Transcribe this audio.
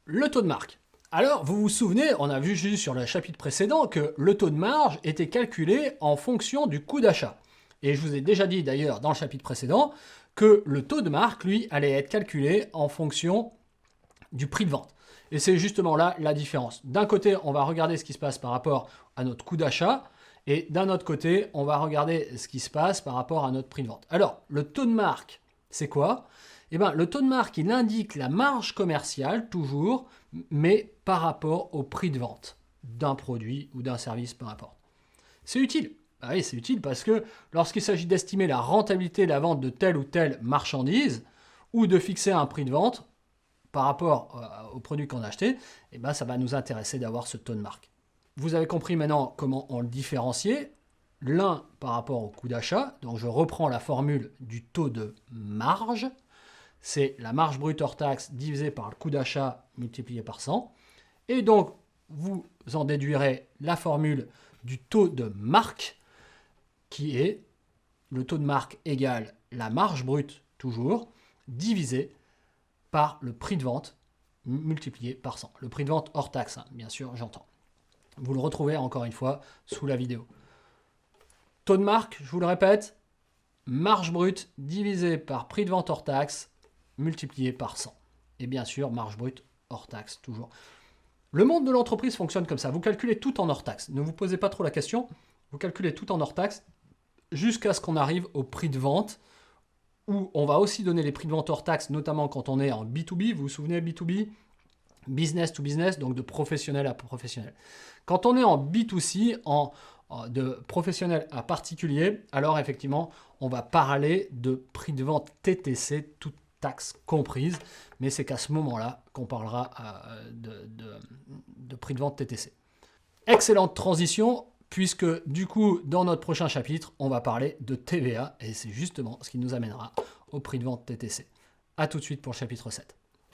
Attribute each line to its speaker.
Speaker 1: Le taux de marque. Alors, vous vous souvenez, on a vu juste sur le chapitre précédent que le taux de marge était calculé en fonction du coût d'achat. Et je vous ai déjà dit d'ailleurs dans le chapitre précédent que le taux de marque, lui, allait être calculé en fonction du prix de vente. Et c'est justement là la différence. D'un côté, on va regarder ce qui se passe par rapport à notre coût d'achat, et d'un autre côté, on va regarder ce qui se passe par rapport à notre prix de vente. Alors, le taux de marque, c'est quoi? Eh bien, le taux de marque, il indique la marge commerciale, toujours, mais par rapport au prix de vente d'un produit ou d'un service, peu importe. C'est utile. Ah oui, c'est utile parce que lorsqu'il s'agit d'estimer la rentabilité de la vente de telle ou telle marchandise, ou de fixer un prix de vente par rapport au produit qu'on a acheté, eh ben, ça va nous intéresser d'avoir ce taux de marque. Vous avez compris maintenant comment on le différenciait. L'un par rapport au coût d'achat. Donc je reprends la formule du taux de marge. C'est la marge brute hors taxe divisée par le coût d'achat multiplié par 100. Et donc, vous en déduirez la formule du taux de marque, qui est le taux de marque égale la marge brute, toujours, divisé par le prix de vente multiplié par 100. Le prix de vente hors taxe, hein, bien sûr, j'entends. Vous le retrouvez encore une fois sous la vidéo. Taux de marque, je vous le répète, marge brute divisé par prix de vente hors taxe multiplié par 100. Et bien sûr, marge brute hors taxe, toujours. Le monde de l'entreprise fonctionne comme ça. Vous calculez tout en hors taxe. Ne vous posez pas trop la question. Vous calculez tout en hors taxe jusqu'à ce qu'on arrive au prix de vente, où on va aussi donner les prix de vente hors taxe, notamment quand on est en B2B. Vous vous souvenez, B2B, business to business, donc de professionnel à professionnel. Quand on est en B2C, de professionnel à particulier, alors effectivement, on va parler de prix de vente TTC, toute taxe comprise, mais c'est qu'à ce moment-là qu'on parlera de prix de vente TTC. Excellente transition, puisque du coup, dans notre prochain chapitre, on va parler de TVA, et c'est justement ce qui nous amènera au prix de vente TTC. A tout de suite pour le chapitre 7.